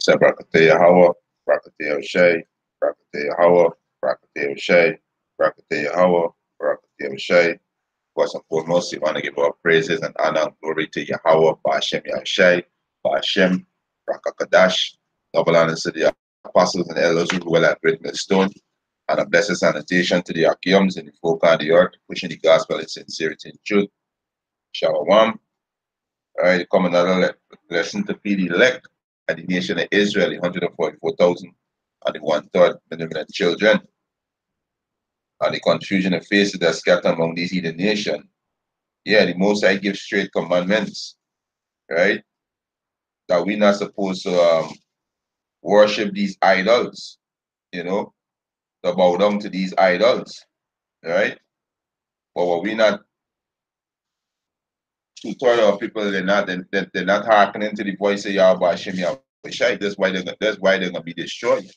Say Brakate Yahweh, Brakate Oshay, Brakate Yahweh, Brakate Oshay, Brakate Yahweh, Brakate Oshay. First and foremost, we want to give our praises and honor and glory to Yahweh, Ba'ashem Yahushai, Ba'ashem, Rakakadash, double honors to the apostles and elders who dwell at Great Millstone, and a blessed sanitation to the Akiums and the folk of the earth, pushing the gospel in sincerity and truth. Shalom. All right, come another lesson to feed the elect at the nation of Israel, the 144,000 and the 1/3 million children, and the confusion and faces that scatter among these heathen nations. Yeah, the Most High gives straight commandments, right? That we're not supposed to worship these idols, you know, to bow down to these idols, right? But what we not, 2/3 of people, they're not hearkening to the voice of Yahweh Hashem Yahushai. That's why they're gonna be destroyed,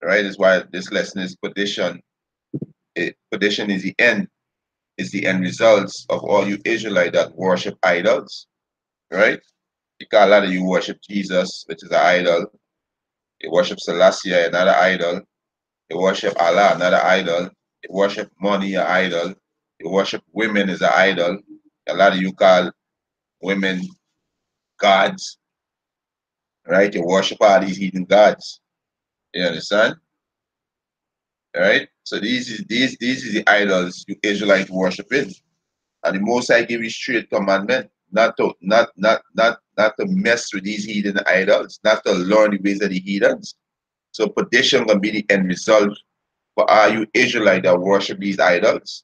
right? That's why this lesson is perdition. Perdition is the end results of all you Israelites that worship idols, right? Because a lot of you worship Jesus, which is an idol. You worship Selassie, another idol. You worship Allah, another idol. You worship money, an idol. You worship women as an idol. A lot of you call women gods, right? You worship all these heathen gods. You understand? All right? So these is the idols you Israelites worshiping. And the Most High give you straight commandment not to mess with these heathen idols, not to learn the ways of the heathens. So perdition gonna be the end result for all you Israelites that worship these idols,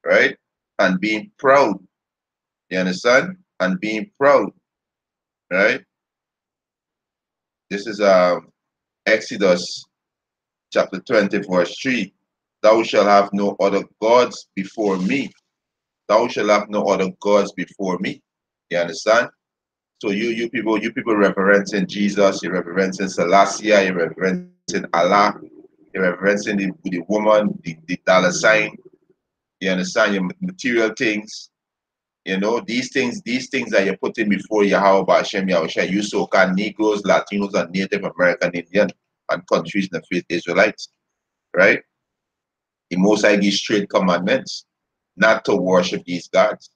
right? And being proud. You understand? And being proud, right? This is Exodus chapter 20, verse 3. Thou shalt have no other gods before me. Thou shalt have no other gods before me. You understand? So you people reverencing Jesus, you're reverencing Selassie, you're reverencing Allah, you're reverencing the woman, the dollar sign. You understand? Your material things. You know, these things that you're putting before Yahweh Ba'ashem Yahushua, you so-called Negroes, Latinos, and Native American Indian and countries in the faith Israelites, right? The Most High gives straight commandments not to worship these gods.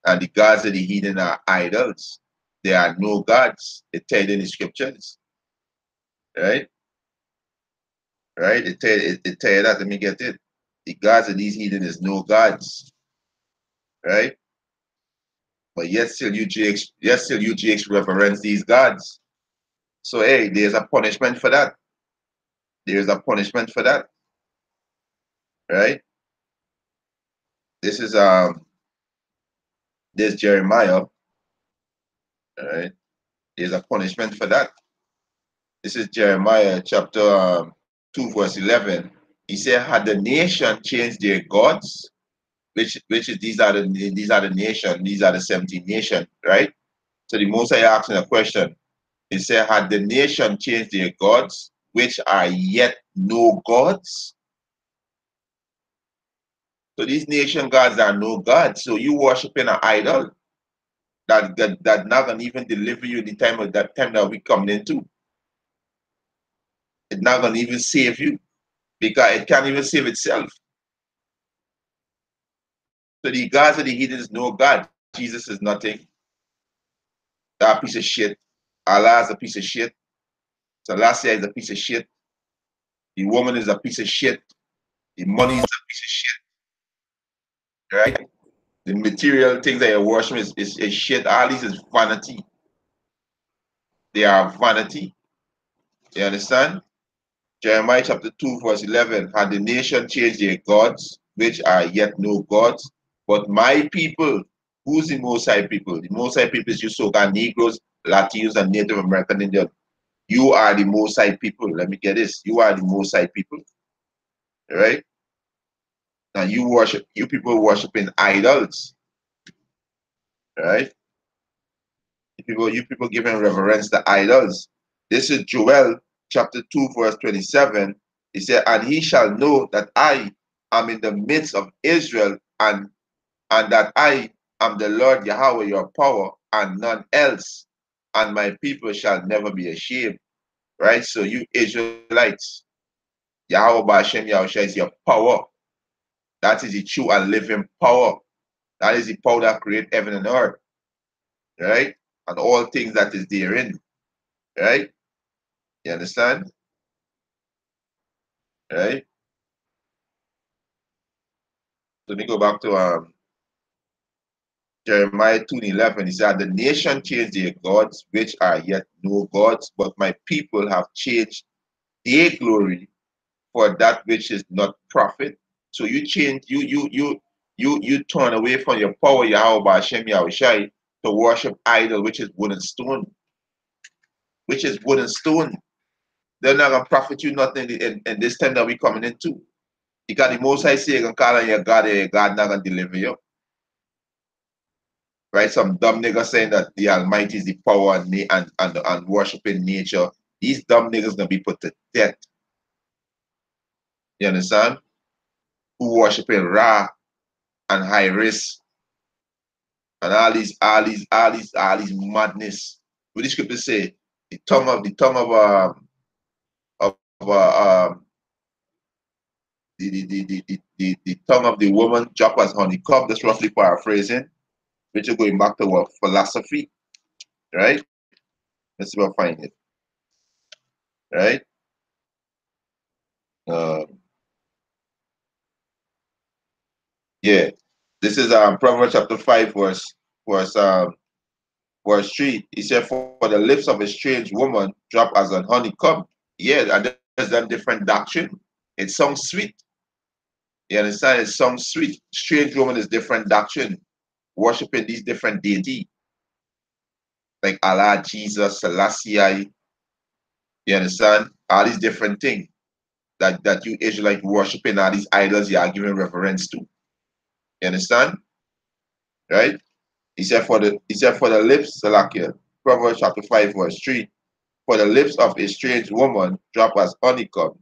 And the gods of the heathen are idols. They are no gods. It tells in the scriptures, right? Right? It tell you that. Let me get it. The gods of these heathen is no gods, right? But yet still UGX reverence these gods. So hey, there's a punishment for that. There's a punishment for that, right? This is there's Jeremiah, right? There's a punishment for that. This is Jeremiah chapter 2, verse 11. He said, "Had the nation changed their gods, which is these are the nation, these are the 17 nations, right?" So the Most High asking a question. He said, "Had the nation changed their gods, which are yet no gods?" So these nation gods are no gods. So you worshiping an idol that not gonna even deliver you the time of that time that we coming into. It's not gonna even save you because it can't even save itself. So the gods of the heathen is no God. Jesus is nothing. That piece of shit. Allah is a piece of shit. Selassie is a piece of shit. The woman is a piece of shit. The money is a piece of shit. Right? The material things that you're worshiping is shit. All these is vanity. They are vanity. You understand? Jeremiah chapter 2, verse 11. Had the nation changed their gods, which are yet no gods, but my people, who's the Most High people? The Most High people is you so-called Negroes, Latinos, and Native American Indians. You are the Most High people. Let me get this. You are the Most High people. Right? And you people worshiping idols. Right? You people giving reverence to idols. This is Joel chapter 2, verse 27. He said, "And he shall know that I am in the midst of Israel, and that I am the Lord Yahweh, your power, and none else, and my people shall never be ashamed." right? So you Israelites, Yahweh Hashem Yahushua is your power. That is the true and living power. That is the power that creates heaven and earth, right? And all things that is therein, right? You understand? Right? So let me go back to Jeremiah 2:11. He said, the nation changed their gods, which are yet no gods, but my people have changed their glory for that which is not profit. So you change, you turn away from your power, Yahweh Hashem Yahushai, to worship idol, which is wood and stone, which is wood and stone. They're not gonna profit you nothing in this time that we coming into. Because the most I say you're gonna call on your God not gonna deliver you. Right? Some dumb niggas saying that the Almighty is the power and worshiping nature. These dumb niggas gonna be put to death. You understand? Who worshiping Ra and high risk and all these madness. What the scripture say? The tongue of the tongue of the woman drop as honeycomb. That's roughly paraphrasing, which is going back to what philosophy, right? Let's see if I find it. Right? Uh, yeah. This is Proverbs chapter 5, verse 3. He said, for the lips of a strange woman drop as an honeycomb. Yeah, and there's a different doctrine. It sounds sweet. You understand? It sounds sweet. Strange woman is different doctrine. Worshiping these different deities like Allah, Jesus, Selassie. You understand? All these different things that you Israelite worshiping, all these idols you are giving reverence to. You understand? Right? He said for the lips, Salakia, Proverbs chapter 5, verse 3. For the lips of a strange woman drop as an honeycomb,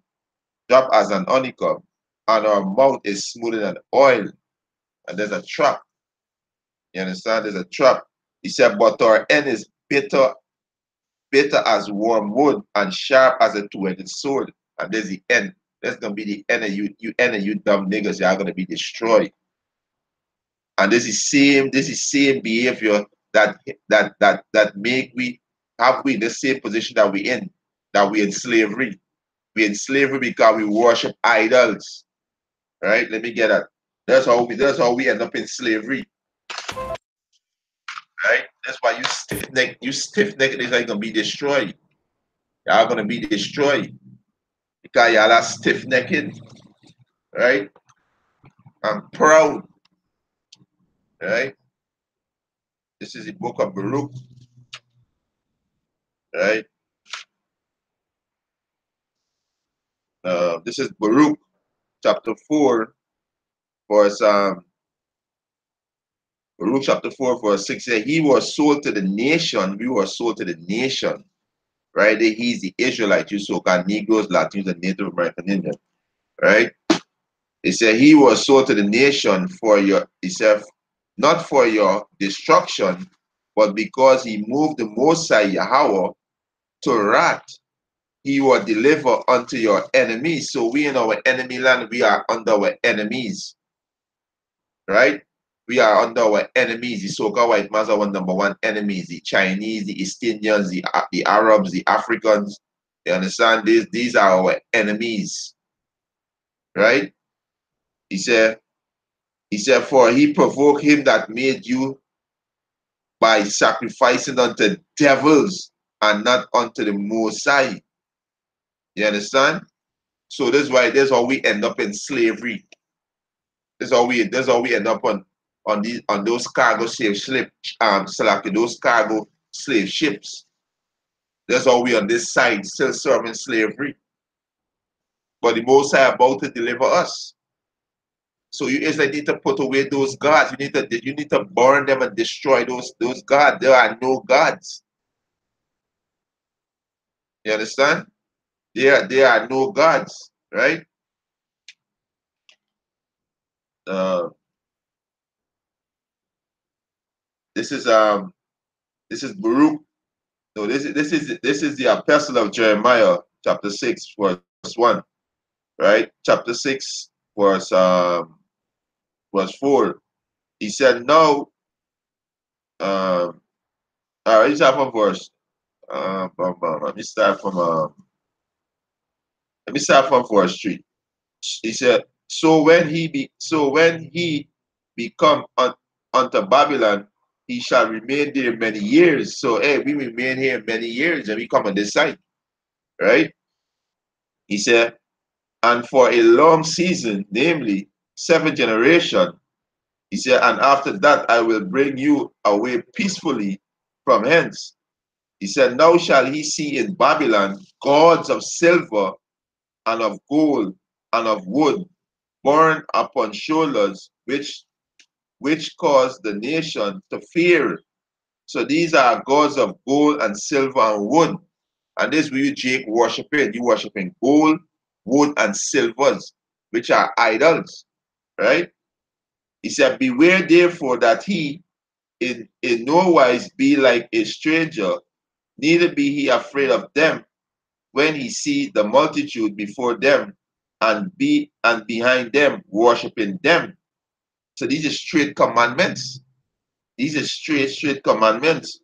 and her mouth is smoother than oil. And there's a trap. You understand? There's a trap. He said, but her end is bitter as warm wood and sharp as a two-edged sword. And there's the end. That's gonna be the end of you dumb niggas. Y'all gonna be destroyed. And this is same behavior that make we in the same position that we in, that we in slavery. We in slavery because we worship idols. Right? Let me get that. That's how we end up in slavery. Right? That's why you stiff necked is like gonna be destroyed. Y'all gonna be destroyed. Because y'all are stiff necked, right? I'm proud, right? This is the book of Baruch, right? This is Baruch chapter 4, verse Baruch chapter 4, verse 6 says, he was sold to the nation, we were sold to the nation, right? He's the Israelite, you so-called Negroes, Latinos, and Native American Indians, right? He said he was sold to the nation he said, not for your destruction, but because he moved the Mosai Yahweh to wrath, he will deliver unto your enemies. So we in our enemy land, we are under our enemies, right? We are under our enemies. The so-called white man's our number one enemies, the Chinese, the East Indians, the Arabs, the Africans. You understand? These are our enemies, right? He said, for he provoked him that made you by sacrificing unto devils and not unto the Most High. You understand? So that's how we end up in slavery. That's how we end up on those cargo slave ship those cargo slave ships. That's how we on this side still serving slavery. But the Most High about to deliver us. So you Israelites need to put away those gods. You need to burn them and destroy those gods. There are no gods. You understand? There are no gods, right? Uh, this is Baruch No, this is the epistle of Jeremiah, chapter 6, verse 1, right? Chapter 6, verse 4. He said, "No, all right, let's start from verse. Let me start from verse 3. He said, so when he become unto Babylon, he shall remain there many years." So hey, we remain here many years and we come on this side, right? He said, "And for a long season, namely 7 generations, he said, and after that I will bring you away peacefully from hence. He said, now shall he see in Babylon gods of silver and of gold and of wood, borne upon shoulders, which cause the nation to fear." So these are gods of gold and silver and wood. And this will you Jake worshiping. You worshiping gold, wood, and silvers, which are idols, right? He said, "Beware therefore that he in no wise be like a stranger, neither be he afraid of them when he see the multitude before them and behind them worshiping them." So these are straight commandments. These are straight commandments.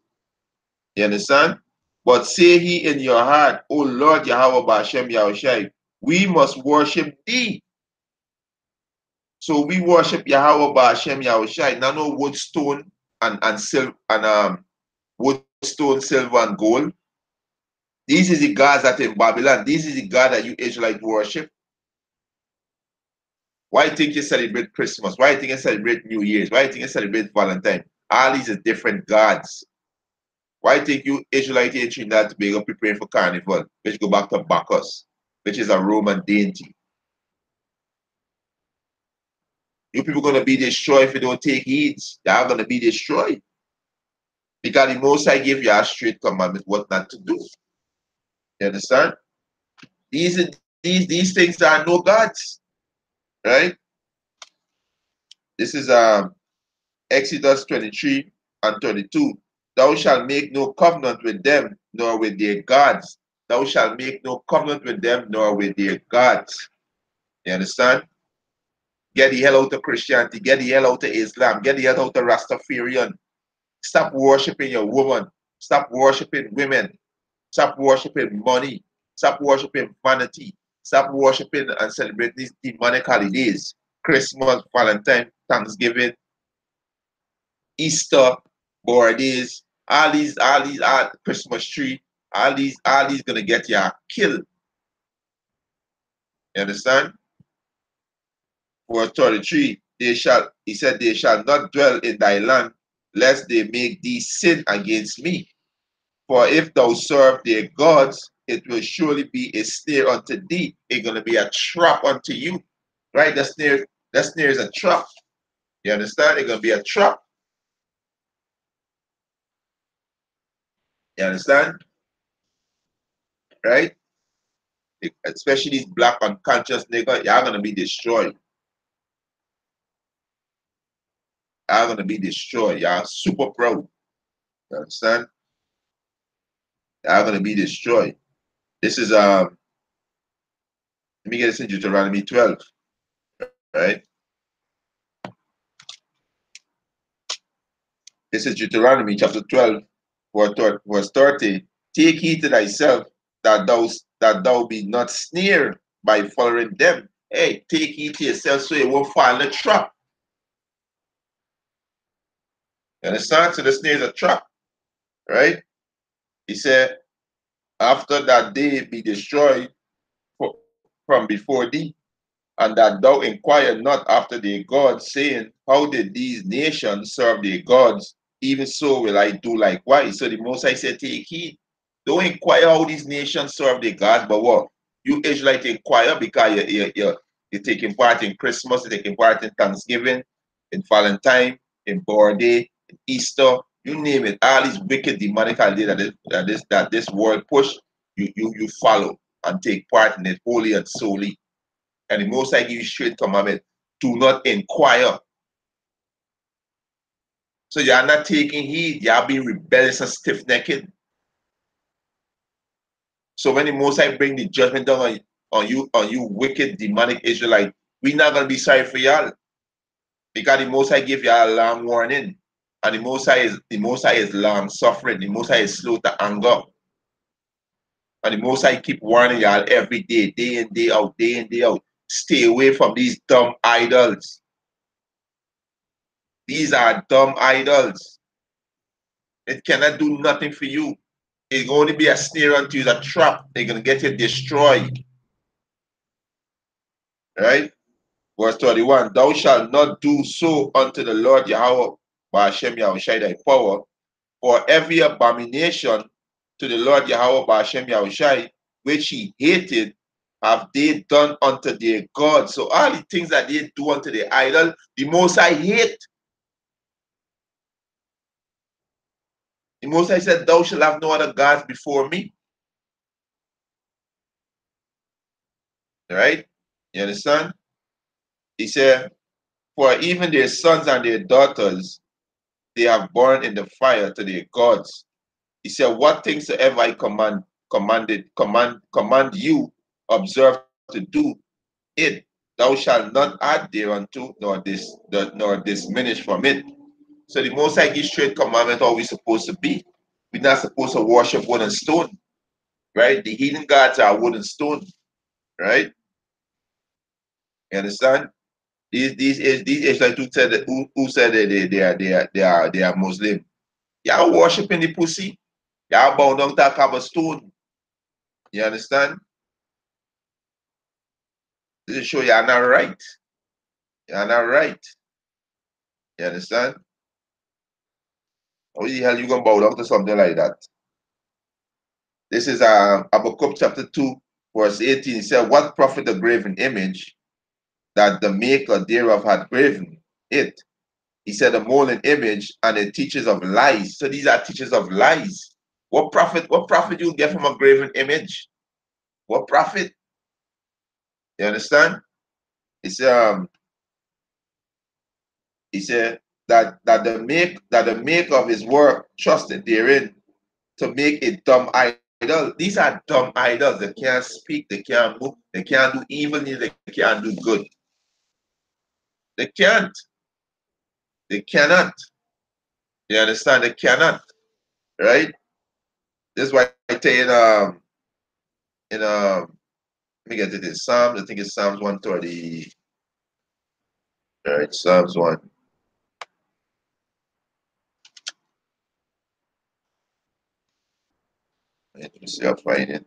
You understand? "But say he in your heart, O Lord Yahweh Bashem Yahushai, we must worship thee." So we worship Yahweh Bashem Yahushai, not no wood, stone, and silver and wood, stone, silver, and gold. These is the gods that in Babylon. This is the God that you Israelite worship. Why you think you celebrate Christmas? Why you think you celebrate New Year's? Why you think you celebrate Valentine? All these are different gods. Why you think you Israelite in Trinidad and Tobago preparing for Carnival, which go back to Bacchus, which is a Roman deity? You people gonna be destroyed if you don't take heed. Y'all gonna be destroyed. Because the Most High give you a straight commandment what not to do. You understand? These things are no gods, right? This is Exodus 23 and 32. "Thou shalt make no covenant with them, nor with their gods. Thou shalt make no covenant with them, nor with their gods." You understand? Get the hell out of Christianity. Get the hell out of Islam. Get the hell out of Rastafarian. Stop worshiping your woman. Stop worshiping women. Stop worshiping money. Stop worshiping vanity. Stop worshiping and celebrating these demonic holidays. Christmas, Valentine, Thanksgiving, Easter, birthdays, all Christmas tree, all these gonna get you killed. You understand? Verse 33, he said, "They shall not dwell in thy land, lest they make thee sin against me. For if thou serve their gods, it will surely be a snare unto thee." It's gonna be a trap unto you. Right? That snare is a trap. You understand? It's gonna be a trap. You understand? Right? Especially these black unconscious niggas, y'all gonna be destroyed. Y'all gonna be destroyed. Y'all super proud. You understand? Y'all gonna be destroyed. This is let me get this in Deuteronomy 12, right? This is Deuteronomy chapter 12, verse 30. "Take heed to thyself that thou be not snared by following them." Hey, take heed to yourself so you won't fall in the trap. You understand? So the snare is a trap, right? He said, "After that day be destroyed from before thee, and that thou inquire not after their gods, saying, How did these nations serve their gods? Even so will I do likewise." So the Most High said, take heed. Don't inquire how these nations serve their gods, but what? You Israelite inquire because you're taking part in Christmas, you're taking part in Thanksgiving, in Valentine, in birthday, in Easter, you name it. All these wicked demonic ideas that this world push, you follow and take part in it wholly and solely. And the Most High give you straight commandment: do not inquire. So you are not taking heed. You are being rebellious and stiff-necked. So when the Most High bring the judgment down on you wicked demonic Israelite, we not gonna be sorry for y'all because the Most High give y'all a long warning, and the Most High is long suffering. The Most High is slow to anger, and the Most High keep warning y'all every day in day out, day in day out. Stay away from these dumb idols. These are dumb idols. It cannot do nothing for you. It's going to be a snare unto you, a trap. They're going to get you destroyed. Right? Verse 31. Thou shalt not do so unto the Lord Yahweh, by Hashem Yahushai thy power, for every abomination to the Lord Yahweh, by Hashem Yahushai, which he hated, have they done unto their God. So all the things that they do unto the idol, the Most High hate. The Most High said, thou shalt have no other gods before me. Right? You understand? He said, for even their sons and their daughters, they have borne in the fire to their gods. He said, what things soever I command you, observe to do it. Thou shalt not add thereunto, nor diminish from it. So the Most High gives straight commandment how we supposed to be. We're not supposed to worship wood and stone, right? The heathen gods are wood and stone, right? You understand? These Israelites who said that they are Muslim. Y'all worshiping the pussy. Y'all bow down to a cover stone. You understand? This is show y'all not right. Y'all not right. You understand? How the hell you gonna bow down to something like that? This is Habakkuk chapter 2, verse 18. It said, what profit the graven image that the maker thereof had graven it? He said, a molten image and the teachers of lies. So these are teachers of lies. What profit you get from a graven image? What profit? You understand? He said that the make of his work trusted therein to make a dumb idol. These are dumb idols. They can't speak, they can't move, they can't do evil, they can't do good. They can't. They cannot. You understand? They cannot. Right? This is why I tell you let me get to this Psalms. I think it's Psalms 130. All right, Psalms 1. Let me see, I'll find it.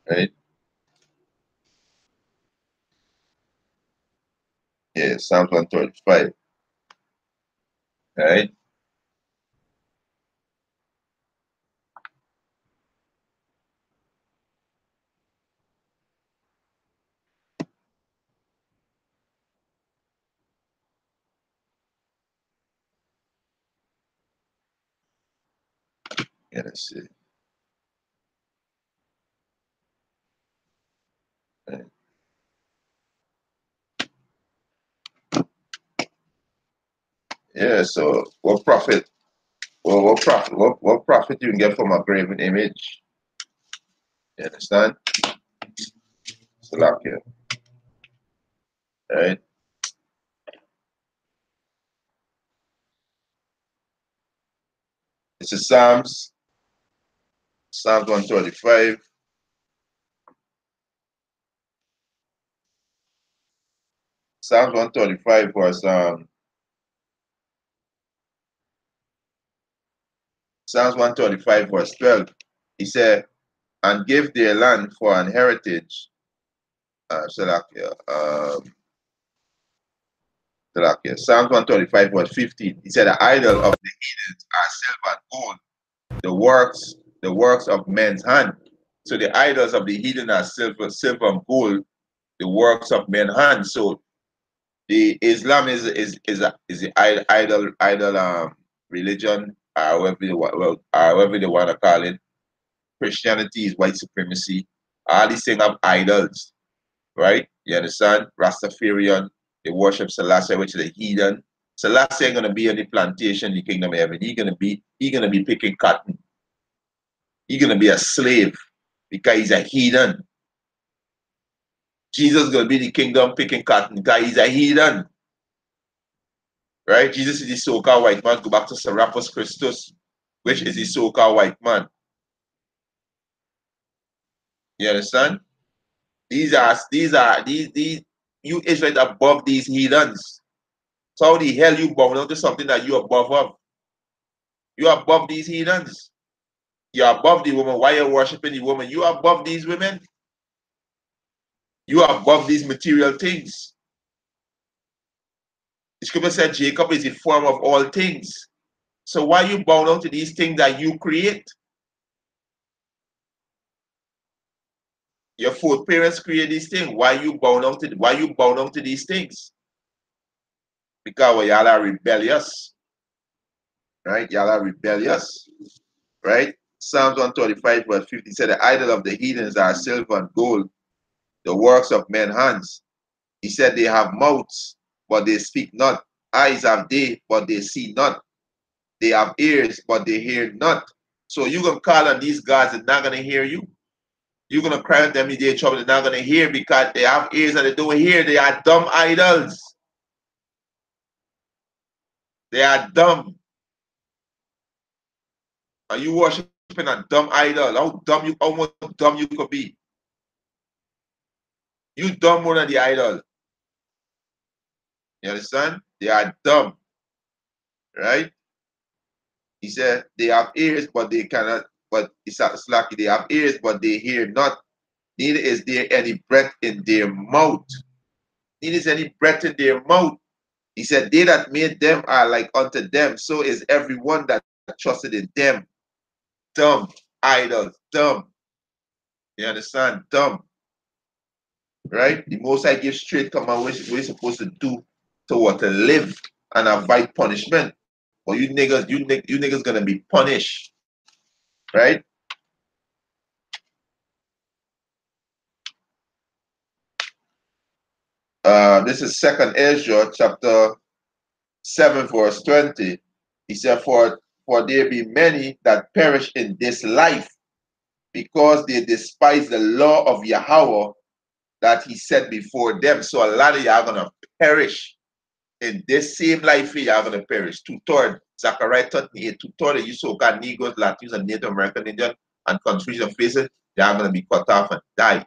Right? Yeah, Psalms 135. Right? Yeah, let's see. Right. Yeah, so what profit? Well, what profit you can get from a graven image? You understand? Salakia. Right? This is Psalms 135. Psalms 135 was Psalms 135 verse 12. He said, and give their land for an heritage. Salakia. Salakia. Psalms 135 verse 15. He said, the idol of the heathens are silver and gold, the works of men's hand. So the idols of the heathen are silver and gold, the works of men's hand. So the Islam is the idol religion, however they want to call it. Christianity is white supremacy. All these things have idols, right? You understand? Rastafarian, they worship Selassie, which is a heathen. Selassie ain't gonna be on the plantation in the kingdom of heaven. He gonna be picking cotton. He gonna be a slave because he's a heathen. Jesus gonna be the kingdom picking cotton because he's a heathen. Right? Jesus is the so-called white man. Go back to Serapis Christus, which is the so-called white man. You understand? These you Israelites above these heathens. So how the hell you bound down to something that you above of? You are above these heathens. You're above the woman. Why are you worshiping the woman? You are above these women. You are above these material things. The scripture said Jacob is the form of all things. So why you bound down to these things that you create? Your foreparents create these things. Why you bound down to these things? Because y'all are rebellious. Right? Y'all are rebellious. Right? Psalms 135 verse 50 said the idol of the heathens are silver and gold, the works of men's hands. He said they have mouths, but they speak not. Eyes have they, but they see not. They have ears, but they hear not. So you're going to call on these gods, they're not going to hear you. You're going to cry on them in their trouble, they're not going to hear because they have ears and they don't hear. They are dumb idols. They are dumb. Are you worshiping a dumb idol? How much dumb you could be? You dumb more than the idol. You understand? They are dumb. Right? He said they have ears, but they cannot, but it's like they have ears, but they hear not. Neither is there any breath in their mouth. Neither is any breath in their mouth. He said, they that made them are like unto them. So is everyone that trusted in them. Dumb idols, dumb. You understand? Dumb. Right? The Most High gives straight command what we're supposed to do to what? To live and avoid punishment. But you niggas gonna be punished. Right? This is Second Ezra chapter 7 verse 20. He said, for there be many that perish in this life because they despise the law of Yahweh that he set before them. So a lot of y'all gonna perish in this same life here, y'all gonna perish. Two-thirds, Zechariah 38, two-thirds of you so-called Negroes, Latinos, and Native American Indian and countries and places, y'all gonna be cut off and die.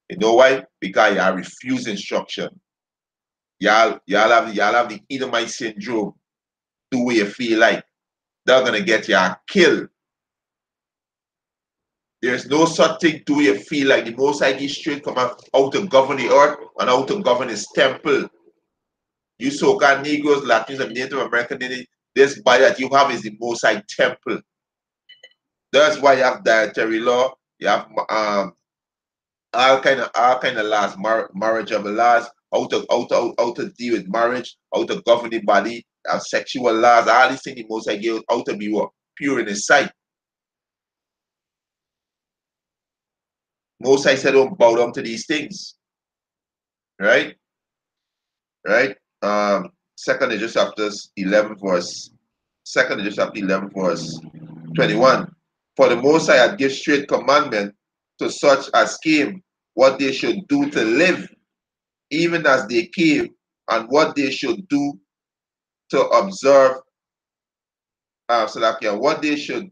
You know why? Because y'all refuse instruction. Y'all have the Edomite syndrome. Do what you feel like. They're gonna get y'all killed. There's no such thing. Do what you feel like. The Most High give straight come out to govern the earth and out to govern his temple. You so-called Negroes, Latinos, and Native American, this body that you have is the Most High temple. That's why you have dietary law. You have all kind of laws, marriage of laws, how to deal with marriage, how to govern the body, sexual laws, all these things the Most High give how to be what? Pure in his sight. Most High said don't bow down to these things. Right? Right? Second Ezra chapter 11 verse 21. For the Most High had give straight commandment to such as came what they should do to live, even as they came, and what they should do to observe, what they should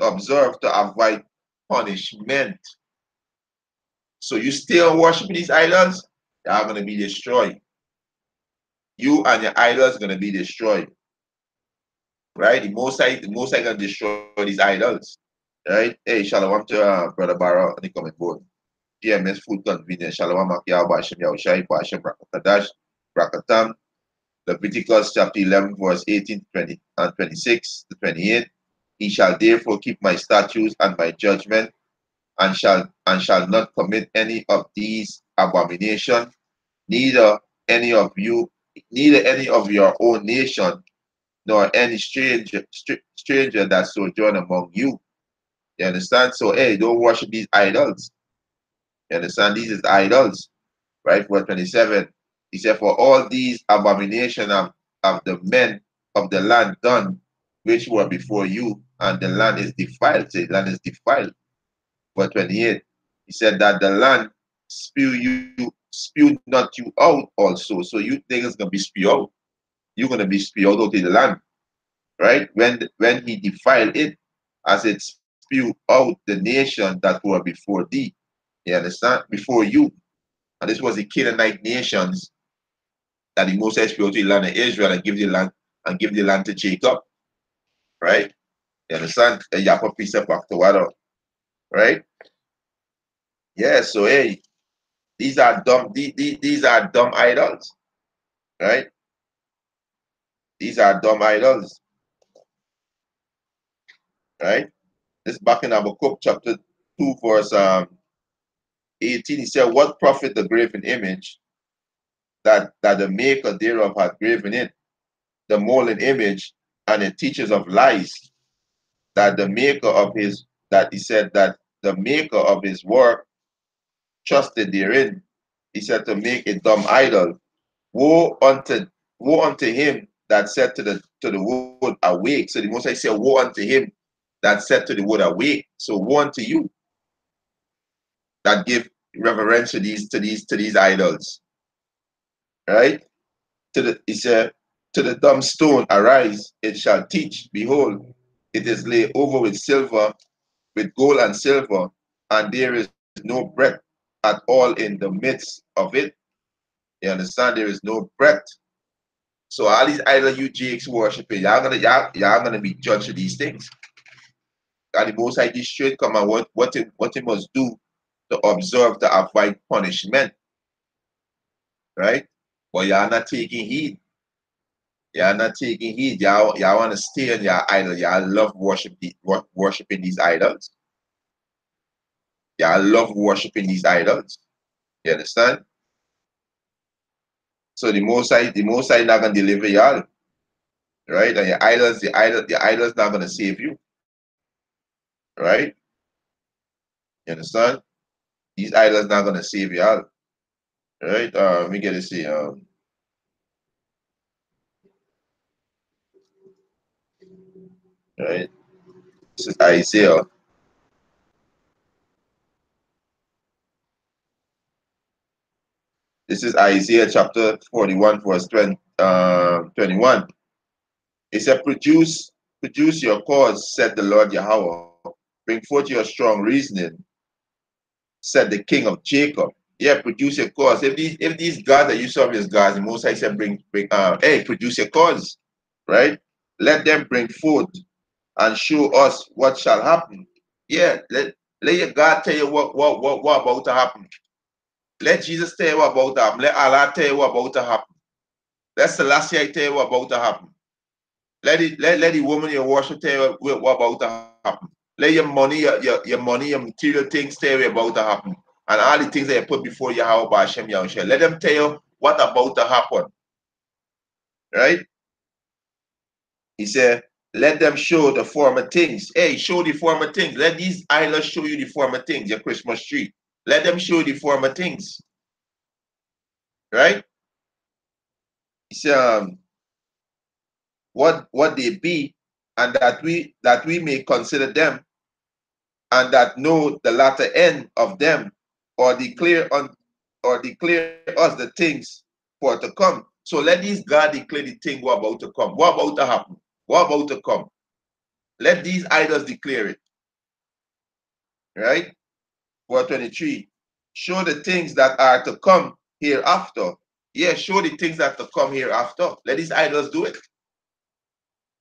observe to avoid punishment. So you still worshiping these idols, they are gonna be destroyed. You and your idols are gonna be destroyed. Right? The Most High gonna destroy these idols. Right? Hey, shalom to Brother Barrow and the coming board. GMS Food Convenience, Shalom Makiyahu, Bashem Yahushai, Bashem Rakatash, Rakatam, Leviticus chapter 11, verse 18 20 and 26 to 28. He shall therefore keep my statutes and my judgment, and shall not commit any of these abominations, neither any of your own nation, nor any stranger that sojourn among you. You understand? So hey, don't worship these idols. You understand? These is idols. Right? Verse 27. He said, for all these abominations of the men of the land done, which were before you, and the land is defiled. Say, land is defiled. Verse 28, he said that the land spewed not you out also. So you think it's gonna be spewed out. You're gonna be spewed out in the land, right? When he defiled it, as it spewed out the nation that were before thee. You understand? Before you. And this was the Canaanite nations that the Moses spewed to the land of Israel and give the land to Jacob. Right? You understand? And Yapa piece of back to water. Right? Yeah, so hey, these are these are dumb idols. Right? These are dumb idols. Right? This back in Habakkuk chapter 2, verse 18. He said, what profit the graven image that the maker thereof hath graven it, the molten image, and the teachers of lies, that the maker of his that he said that the maker of his work trusted therein. He said to make a dumb idol. Woe unto him that said to the wood awake. So the Most High said, woe unto him that said to the wood awake. So woe unto you that give reverence to these idols. Right? He said, to the dumb stone arise, it shall teach. Behold, it is laid over with silver, with gold and silver, and there is no breath at all in the midst of it. You understand? There is no breath. So all these idols you jakes worshiping, y'all gonna be judged for these things. And the Most High straight come and what he must do to observe to avoid punishment. Right? But y'all not taking heed. Y'all not taking heed. Y'all want to stay on your idol. Y'all love worshiping these idols. Y'all love worshiping these idols. You understand? So the Most High not gonna deliver y'all, right? And your idols, the idols not gonna save you, right? You understand? These idols not gonna save y'all, right? Let me get to see. Right. This is Isaiah. This is Isaiah chapter 41, verse 21. It said, produce your cause, said the Lord Yahweh. Bring forth your strong reasoning, said the King of Jacob. Yeah, produce your cause. If these gods that you serve as gods, the Most High said, hey, produce your cause, right? Let them bring forth and show us what shall happen. Yeah, let your God tell you what about to happen. Let Jesus tell you what about to happen. Let Allah tell you what about to happen. Let Selassie tell you what about to happen. Let the woman you worship tell you what about to happen. Let your money, your money, your material things tell you about to happen. And all the things that you put before you, how about Hashem Yahushua. Let them tell you what about to happen. Right? He said, let them show the former things. Hey, show the former things. Let these idols show you the former things, your Christmas tree. Let them show the former things. Right? He said, what they be, and that we may consider them, and that know the latter end of them, or declare us the things for to come. So let these God declare the thing what about to come, what about to happen, what about to come. Let these idols declare it. Right? Verse 23. Show the things that are to come hereafter. Yeah, show the things that are to come hereafter. Let these idols do it.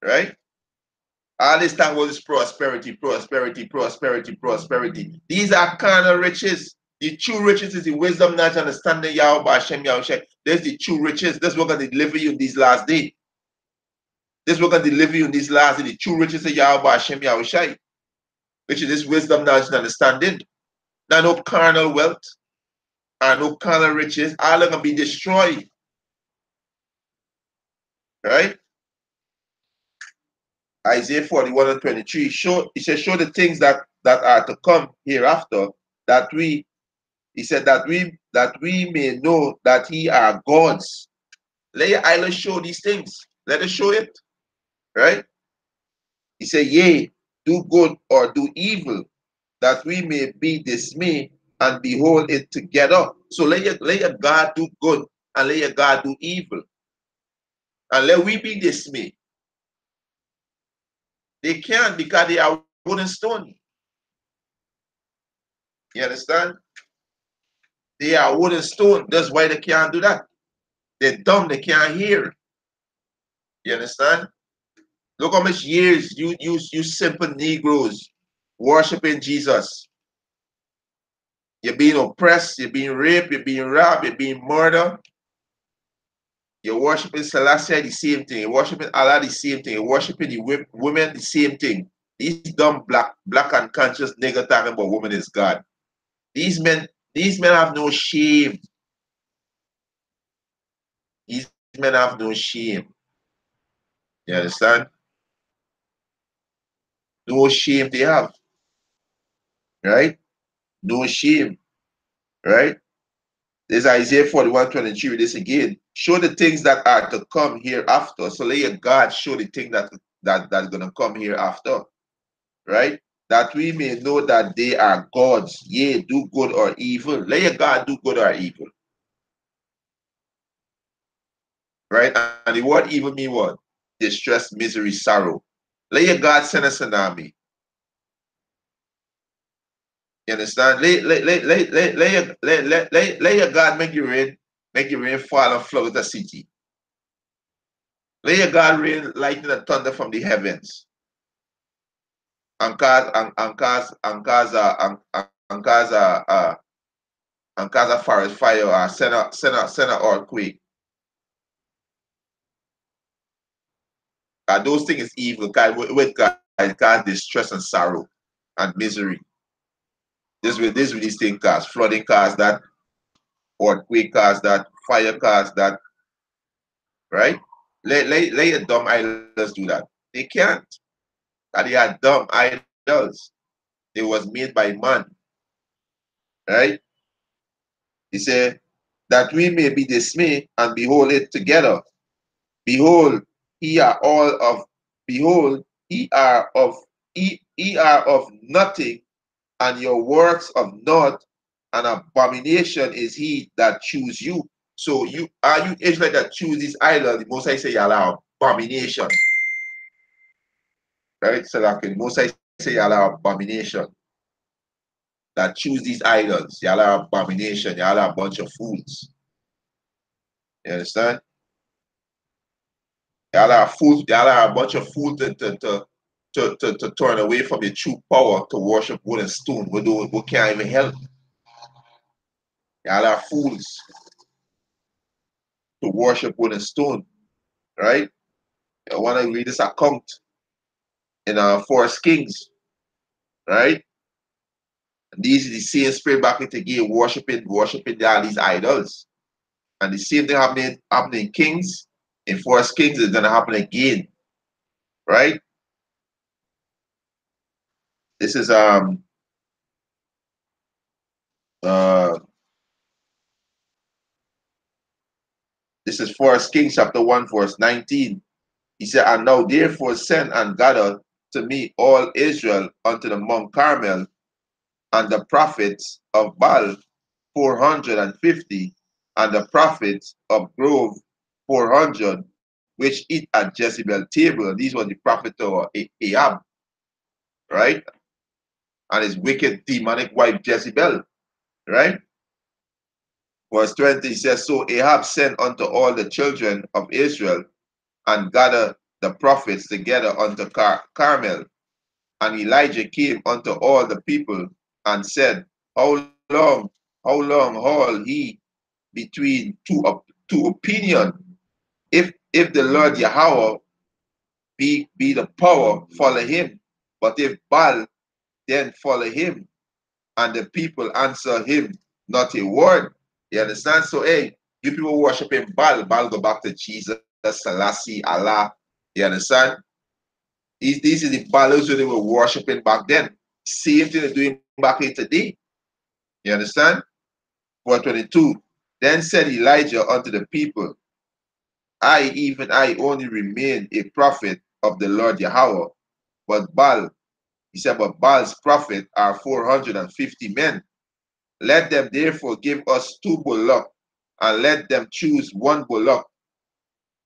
Right? All this time was prosperity, prosperity, prosperity, prosperity. These are carnal riches. The true riches is the wisdom, knowledge, understanding Yahweh Hashem Yahushua. There's the true riches. This is what going to deliver you in these last days. This is what going to deliver you in these last days. The true riches of Yahweh Hashem Yahushua, which is this wisdom, knowledge, and understanding. Now, no carnal wealth and no carnal riches, all are going to be destroyed. Right? Isaiah 41 and 23. It says, show the things that are to come hereafter, that he said that we may know that he are gods. Let your idol show these things. Let it show it. Right? He said, yea, do good or do evil, that we may be dismayed and behold it together. So let your God do good and let your God do evil. And let we be dismayed. They can't because they are wood and stone. You understand? They are wood and stone. That's why they can't do that. They're dumb, they can't hear. You understand? Look how much years you simple Negroes worshiping Jesus. You're being oppressed, you're being raped, you're being robbed, you're being murdered. You're worshiping Selassie, the same thing. You're worshiping Allah, the same thing. You're worshiping the women, the same thing. These dumb black unconscious nigger talking about woman is God. These men have no shame. These men have no shame. You understand? No shame they have. Right? No shame. Right? There's Isaiah 41:23. This again. Show the things that are to come hereafter. So let your God show the thing that's gonna come hereafter. Right? That we may know that they are gods, yea, do good or evil. Let your God do good or evil. Right? And the word evil mean what? Distress, misery, sorrow. Let your God send a tsunami. You understand? Let your God make your rain fall and flood the city. Let your God rain lightning and thunder from the heavens. And cause a forest fire or send a earthquake. Those things is evil. God, with God, cause distress and sorrow and misery. This will these things cause flooding, cause that earthquake, cause that fire, cause that. Right? Let your dumb idols do that. They can't. And they are dumb idols. They was made by man. Right? He said, that we may be dismayed and behold it together. Behold, ye are all of behold, ye are of nothing, and your works of naught, and abomination is he that choose you. So you Israelite that choose this idol, the most I say y'all are abomination. Right? So like the most I say y'all are abomination. That choose these idols. Y'all are abomination, y'all are a bunch of fools. You understand? Y'all are fools, y'all are a bunch of fools to turn away from your true power to worship wood and stone. We can't even help. Y'all are fools to worship wood and stone, right? I want to read this account in Forest Kings, right? And these are the same spirit back into again, worshiping all these idols. And the same thing happening in Kings, in Forest Kings is gonna happen again, right? This is uh this is Forest Kings chapter 1, verse 19. He said, and now therefore send and gather to me all Israel unto the Mount Carmel, and the prophets of Baal 450, and the prophets of Grove 400, which eat at Jezebel table. These were the prophets of Ahab, right? And his wicked demonic wife Jezebel, right? Verse 20 says, so Ahab sent unto all the children of Israel and gathered the prophets together unto Carmel. And Elijah came unto all the people and said, long, how long hold he between two opinion? If the Lord Yahweh be the power, follow him. But if Baal, then follow him. And the people answer him not a word. You understand? So hey, you people worshiping Baal, Baal go back to Jesus, Selassie, Allah. You understand? These are the Baals who they were worshiping back then. Same thing they're doing back here today. You understand? Verse 22. Then said Elijah unto the people, I, even I, only remain a prophet of the Lord Yahweh. But Baal, he said, but Baal's prophet are 450 men. Let them therefore give us 2 bullocks, and let them choose 1 bullock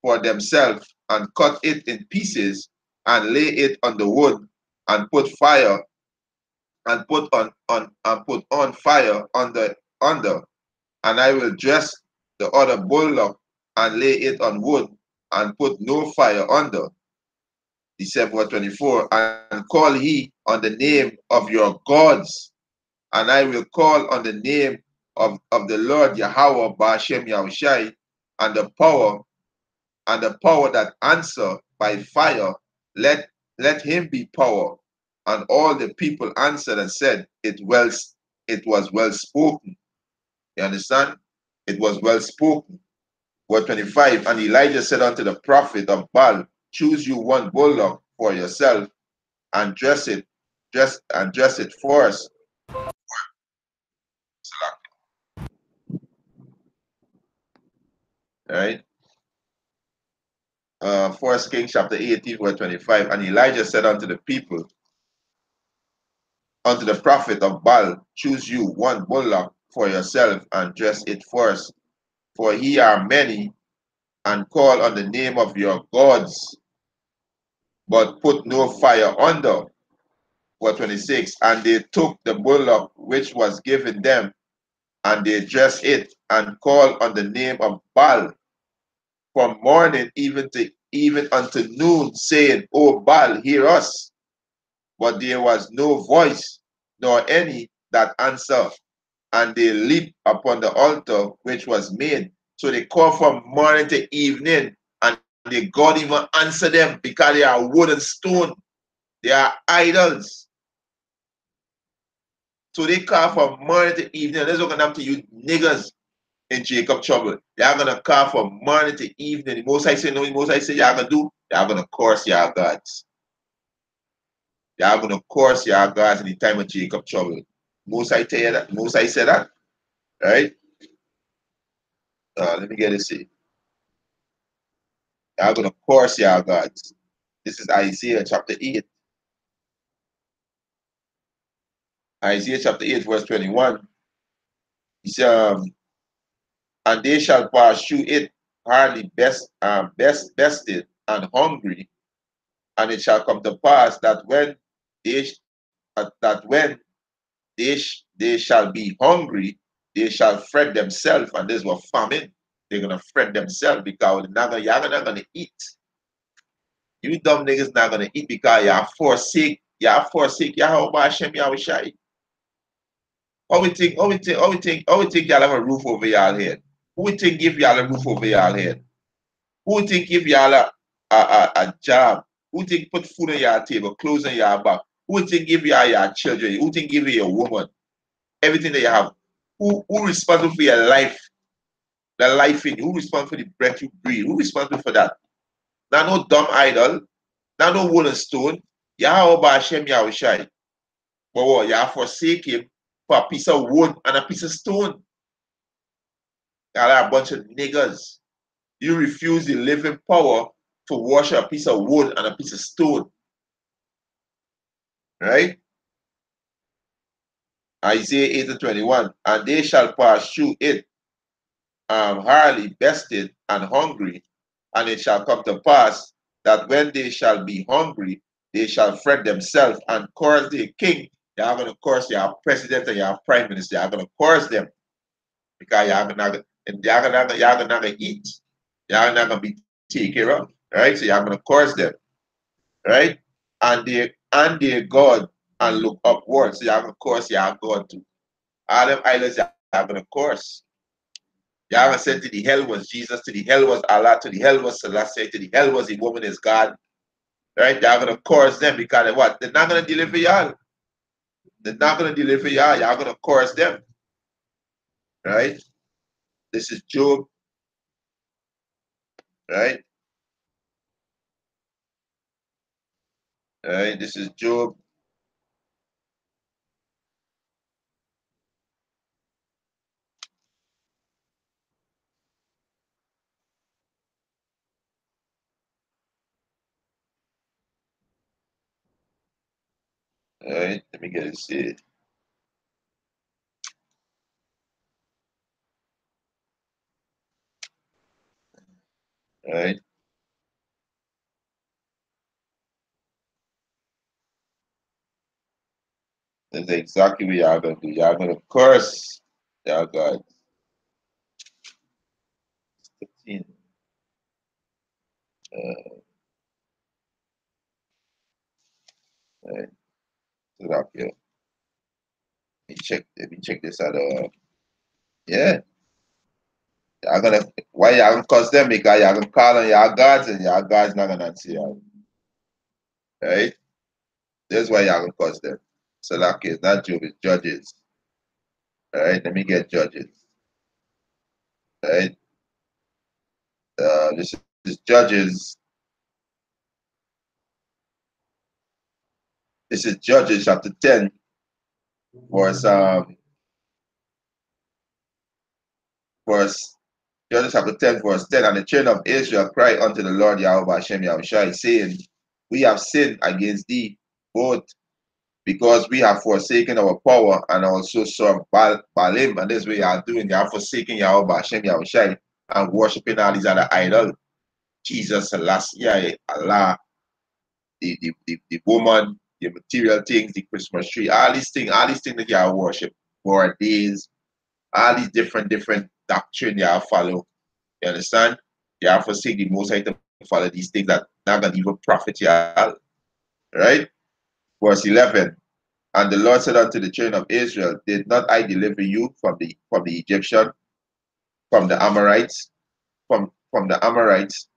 for themselves, and cut it in pieces, and lay it on the wood, and put fire, and put on fire under, and I will dress the other bullock, and lay it on wood, and put no fire under. December 24, and call he on the name of your gods, and I will call on the name of the Lord Yahweh Ba'ashem Yahushai, and the power that answer by fire, let him be power. And all the people answered and said, it was well spoken. You understand? It was well spoken. Verse 25, and Elijah said unto the prophet of Baal, choose you 1 bullock for yourself, and dress it first. Right? First Kings chapter 18, verse 25. And Elijah said unto the people, unto the prophet of Baal, choose you 1 bullock for yourself, and dress it first. For ye are many, and call on the name of your gods, but put no fire under. Verse 26. And they took the bullock which was given them, and they dressed it, and called on the name of Baal from morning even unto noon, saying, O Baal, hear us. But there was no voice, nor any that answered. And they leaped upon the altar which was made. So they call from morning to evening, and they God even answer them, because they are wood and stone. They are idols. So they call from morning to evening. Let's look at them to you niggas in Jacob trouble. Y'all gonna call from morning to evening. The most I say, no, the most I say y'all gonna do, y'all gonna curse y'all gods. Y'all gonna curse y'all gods in the time of Jacob trouble. Most I tell you that, most I say that, right? Let me get this here. Y'all gonna curse y'all gods. This is Isaiah chapter 8. Isaiah chapter 8, verse 21. He said, and they shall pass through it hardly bested and hungry, and it shall come to pass that when they they shall be hungry, they shall fret themselves, and this was famine. They're gonna fret themselves because y'all not gonna eat. You dumb niggas not gonna eat because y'all forsake Yahweh Hashem Yahushai. How we think y'all have a roof over y'all head? Who would think give y'all a roof over y'all head? Who would think give y'all a job? Who would think put food on your table, clothes on your back? Who would think give y'all your children? Who would think give you your woman? Everything that you have. Who responsible for your life? The life in you? Who responsible for the breath you breathe? Who responsible for that? Not no dumb idol. Not no wooden stone. Yahweh Hashem Yahushai. But what? Y'all forsake him for a piece of wood and a piece of stone. Y'all are a bunch of niggas. You refuse the living power to worship a piece of wood and a piece of stone. Right? Isaiah 8 and 21. And they shall pass through it hardly bested and hungry, and it shall come to pass that when they shall be hungry, they shall fret themselves and curse their king. They are going to curse your president and your prime minister. They are going to curse them because y'all not going to eat. Y'all not going to be taken care of. Right? So y'all going to curse them. Right? And their God and look upward. So y'all going to curse your God too. All them idols y'all going to curse. Yahweh said to the hell was Jesus, to the hell was Allah, to the hell was Selassie, to the hell was the woman is God. Right? They're going to curse them because of what? They're not going to deliver y'all. They're not going to deliver y'all. Y'all going to curse them. Right? This is Job. Right? Right? This is Job. All right, let me get it said. All right, that's exactly what y'all gonna do. Y'all gonna curse y'all God. 15. All right, so up here. Let me check this out. Yeah, y'all gonna why y'all gonna curse them because y'all gonna call on y'all gods and y'all gods not gonna answer y'all. Right? That's why y'all gonna curse them. So like it's not Job, it's judges. All right, let me get judges. All right, this is judges. This is Judges chapter 10, verse verse Judges chapter 10, verse 10. And the children of Israel cried unto the Lord Yahweh Hashem Yahushai, saying, we have sinned against thee, both because we have forsaken our power and also served Baalim. And this is what you are doing. You are forsaking Yahweh Hashem Yahushai and worshiping all these other idols. Jesus, Selassie, Allah, the woman, the material things, the Christmas tree, all these things that you are worship, for days, all these different doctrine you have follow. You understand? You have to forsake the most high to follow these things that not gonna even profit you all. Right? Verse 11. And the Lord said unto the children of Israel, did not I deliver you from the Egyptian, from the Amorites, from the Amorites,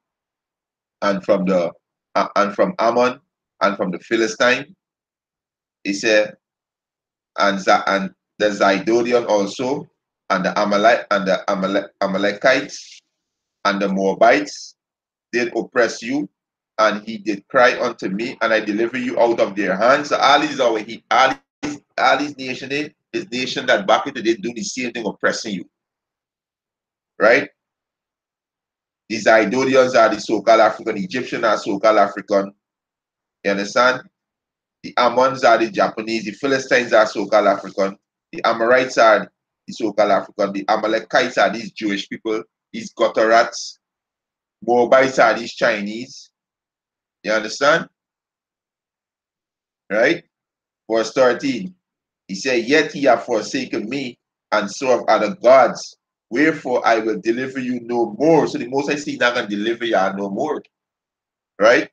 and from Ammon, and from the Philistine? He said, and the Zidonian also, and the Amalekites, and the Moabites did oppress you, and he did cry unto me, and I deliver you out of their hands. So all these are all these nation is nation that back in the day do the same thing oppressing you, right? These Idolians are the so-called African, Egyptian are so-called African. You understand? The Ammons are the Japanese, the Philistines are so-called African, the Amorites are the so-called African, the Amalekites are these Jewish people, these Gutterats, Moabites are these Chinese. You understand? Right? Verse 13. He said, yet ye have forsaken me and serve other gods. Wherefore I will deliver you no more. So the most I see not gonna deliver you no more. Right?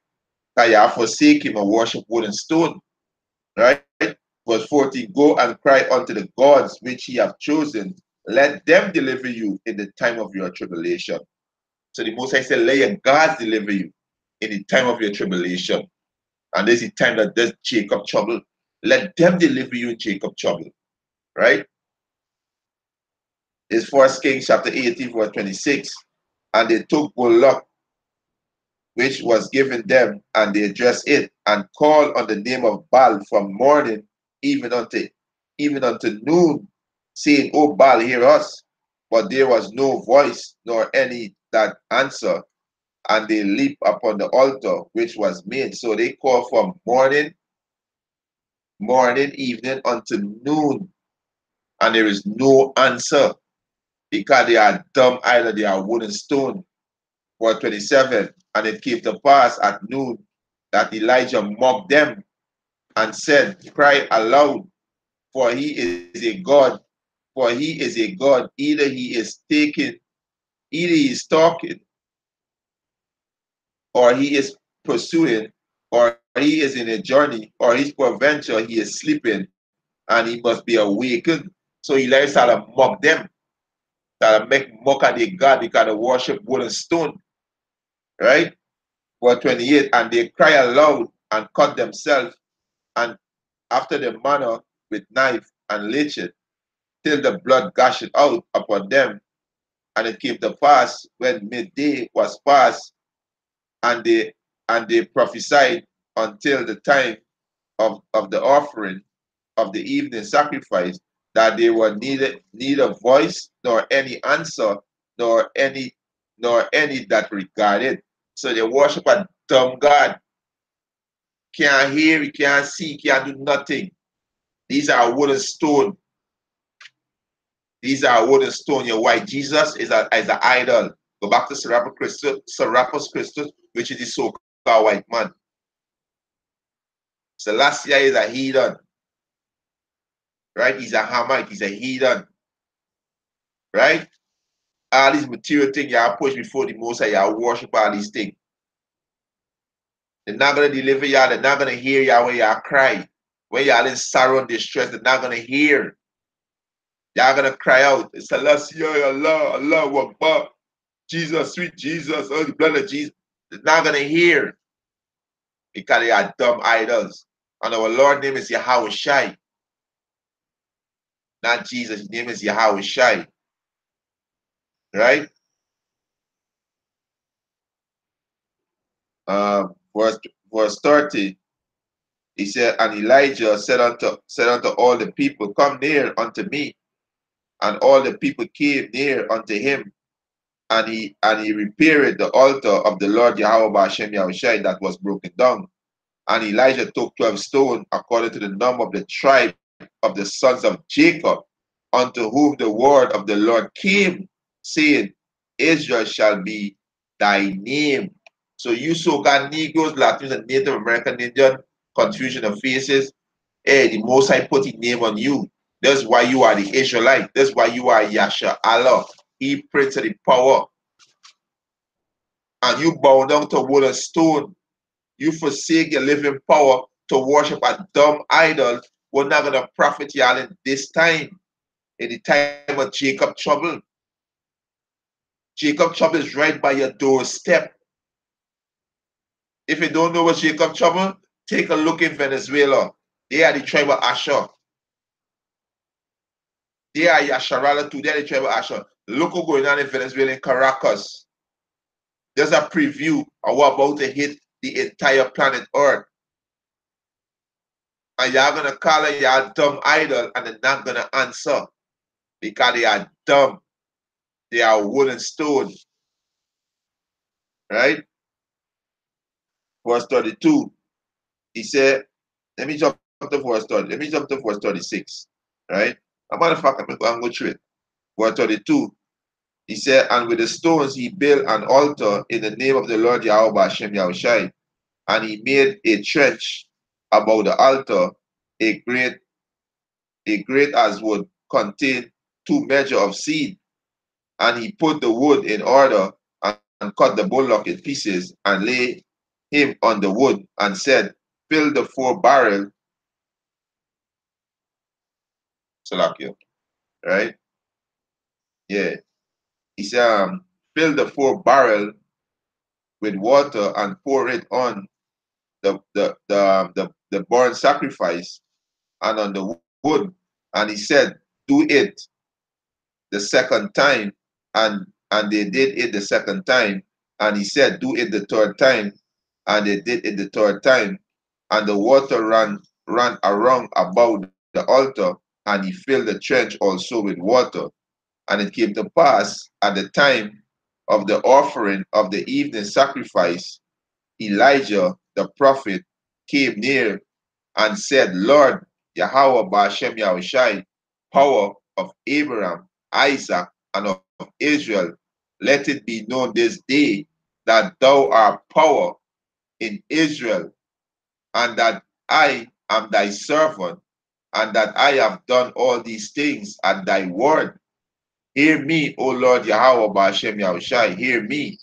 Because you have forsaken him and worship wood and stone. Right? Verse 14, go and cry unto the gods which ye have chosen. Let them deliver you in the time of your tribulation. So the most I said, let your gods deliver you in the time of your tribulation. And this is the time that there's Jacob trouble. Let them deliver you in Jacob trouble. Right? It's First Kings chapter 18, verse 26. And they took bullock which was given them, and they dressed it, and called on the name of Baal from morning even unto noon, saying, O Baal, hear us. But there was no voice, nor any that answer, and they leaped upon the altar which was made. So they called from morning, evening unto noon, and there is no answer, because they are dumb idol, they are wood and stone. Verse 27, and it came to pass at noon that Elijah mocked them and said, cry aloud, for he is a God, for he is a God, either he is talking, or he is pursuing, or he is in a journey, or his peradventure he is sleeping, and he must be awakened. So Elijah started to mock them, started to make mock of their God because they worship wood and stone, right? Verse 28, and they cry aloud and cut themselves, and after the manner with knife and latchet, till the blood gushed out upon them. And it came to pass when midday was past, and they prophesied until the time of the offering of the evening sacrifice, that they were neither voice nor any answer, nor any that regarded. So they worship a dumb God. Can't hear, he can't see, he can't do nothing. These are wooden stone. These are wooden stone. You're white. Jesus is an idol. Go back to Serapis Christus, which is the so-called white man. Selassie is a heathen. Right? He's a Hamite. He's a heathen. Right? All these material things you push before the Most High, you worship all these things. They're not going to deliver you. They're not going to hear you when you cry. When you're in sorrow and distress, they're not going to hear. You're going to cry out. Selassie, Allah, Allah, Akbar. Jesus, sweet Jesus, oh, the blood of Jesus. They're not going to hear. Because they are dumb idols. And our Lord's name is Yahweh Shai. Not Jesus. His name is Yahweh Shai. Right? Verse 30, he said, and Elijah said unto all the people, come near unto me. And all the people came near unto him. And he repaired the altar of the Lord Yahweh Hashem Yahushai that was broken down. And Elijah took 12 stones according to the number of the tribe of the sons of Jacob, unto whom the word of the Lord came, saying, Israel shall be thy name. So you so-called Negroes, Latinos, and Native American Indian, confusion of faces, hey, the Most High put his name on you. That's why you are the Israelite. That's why you are Yasha Allah. He prints the power. And you bow down to wood and stone. You forsake your living power to worship a dumb idol. We're not going to profit y'all in this time. In the time of Jacob trouble. Jacob trouble is right by your doorstep. If you don't know what Jacob trouble, take a look in Venezuela. They are the tribe of Asher. They are Yasharala too. They are the tribe of Asher. Look what's going on in Venezuela, in Caracas. There's a preview of what's about to hit the entire planet Earth. And y'all gonna call it your dumb idol, and they're not gonna answer because they are dumb. They are wood and stone. Right? Verse 32. He said, let me jump to verse 30. Let me jump to verse 36. Right? A matter of fact, I'm going to go through it. Verse 32. He said, and with the stones he built an altar in the name of the Lord Yahweh Hashem Yahushai. And he made a trench about the altar, a great as would contain 2 measures of seed. And he put the wood in order and cut the bullock in pieces and lay him on the wood and said, fill the 4 barrels. Salakia, right? Yeah. He said, fill the 4 barrels with water and pour it on the burnt sacrifice and on the wood. And he said, do it the second time. And they did it the second time. And he said, do it the third time. And they did it the third time. And the water ran around about the altar. And he filled the trench also with water. And it came to pass at the time of the offering of the evening sacrifice, Elijah the prophet came near and said, Lord, Yahweh Ba'ashem Yahushai, power of Abraham, Isaac, and of Israel, let it be known this day that thou art power in Israel, and that I am thy servant, and that I have done all these things at thy word. Hear me, O Lord Yahweh Ba'ashem Yahushai, hear me,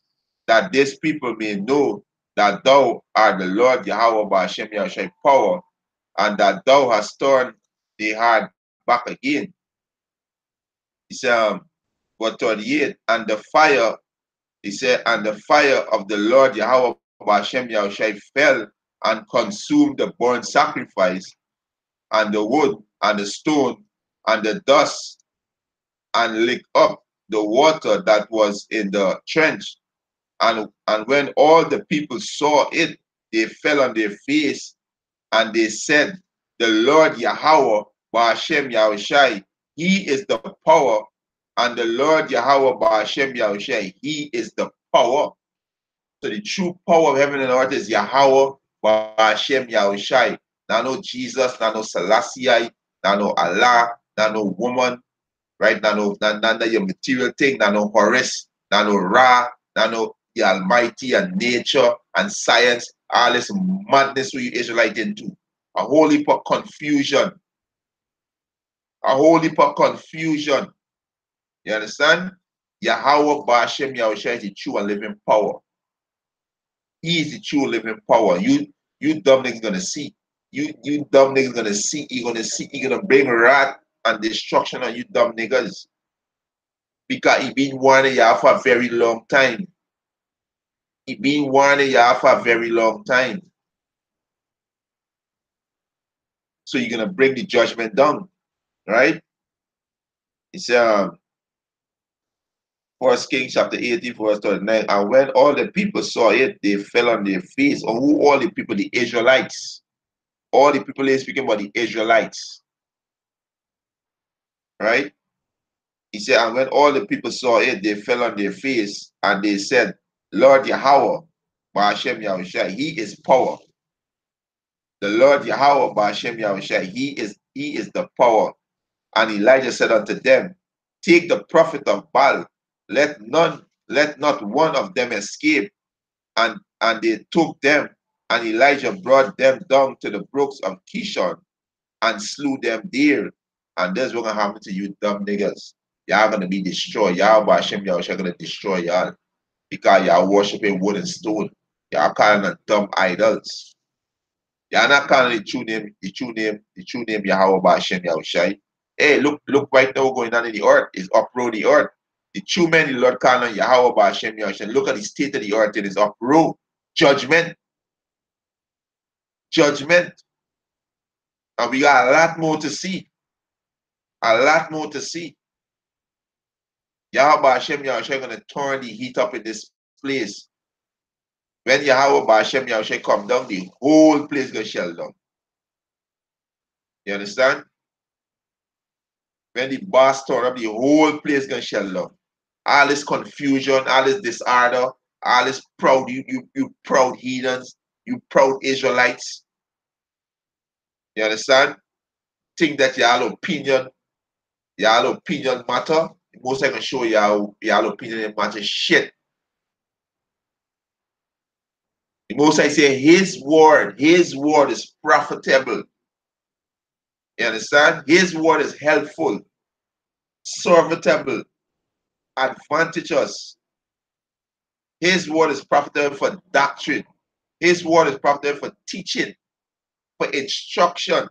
that this people may know that thou art the Lord Yahweh Ba'ashem Yahushai power, and that thou hast turned the heart back again. He said, verse 38, and the fire, he said, and the fire of the Lord Yahweh Ba'ashem Yahushai fell and consumed the burnt sacrifice, and the wood, and the stone, and the dust, and licked up the water that was in the trench. And when all the people saw it, they fell on their face, and they said, the Lord Yahweh Ba'ashem Yahushai, he is the power, and the Lord Yahweh Ba'ashem Yahushai, he is the power. So the true power of heaven and earth is Yahweh Ba'ashem Yahushai. Not no Jesus, not no Selassie, not no Allah, not no woman, right? Not no your material thing, not no Horus, not no Ra, not no the Almighty and nature and science, all this madness we Israelite into. A whole heap of confusion. A whole heap of confusion. You understand? Yahweh Ba'ashem Yahushua is the true and living power. He is the true living power. You dumb niggas gonna see. You dumb niggas gonna see. You're gonna bring wrath and destruction on you dumb niggas. Because he been warning y'all for a very long time. He been warning y'all for a very long time. So you're gonna bring the judgment down, right? It's 1 Kings chapter 18, verse 39. And when all the people saw it, they fell on their face. Or who all the people? The Israelites. All the people are speaking about the Israelites. Right? He said, and when all the people saw it, they fell on their face and they said, Lord Yahweh, Ba'ashem Yahushua, he is power. The Lord Yahweh, Ba'ashem Yahushua, he is the power. And Elijah said unto them, take the prophet of Baal, let not one of them escape. And they took them, and Elijah brought them down to the brooks of Kishon and slew them there. And that's what's gonna happen to you dumb niggas. Y'all gonna be destroyed. Y'all Ba'ashem Yahushua gonna destroy y'all. Because y'all worshiping wood and stone. Y'all calling them dumb idols. Y'all not calling the true name Yahweh Ba'ashem Yahushua. Hey, look right now going on in the earth. It's uproar the earth. The true men, the Lord calling on Yahweh Ba'ashem Yahushua. Look at the state of the earth. It is uproar. Judgment. Judgment. And we got a lot more to see. A lot more to see. Yahweh Ba'ashem Yahushua going to turn the heat up in this place. When Yahweh Ba'ashem Yahushua come down, the whole place going to shell down. You understand? When the boss turn up, the whole place going to shell down. All this confusion, all this disorder, all this proud, you proud heathens, you proud Israelites. You understand? Think that y'all opinion matter. Most I can show y'all opinion matter shit. The most I say his word is profitable. You understand? His word is helpful, serviceable, advantageous. His word is profitable for doctrine. His word is profitable for teaching, for instruction.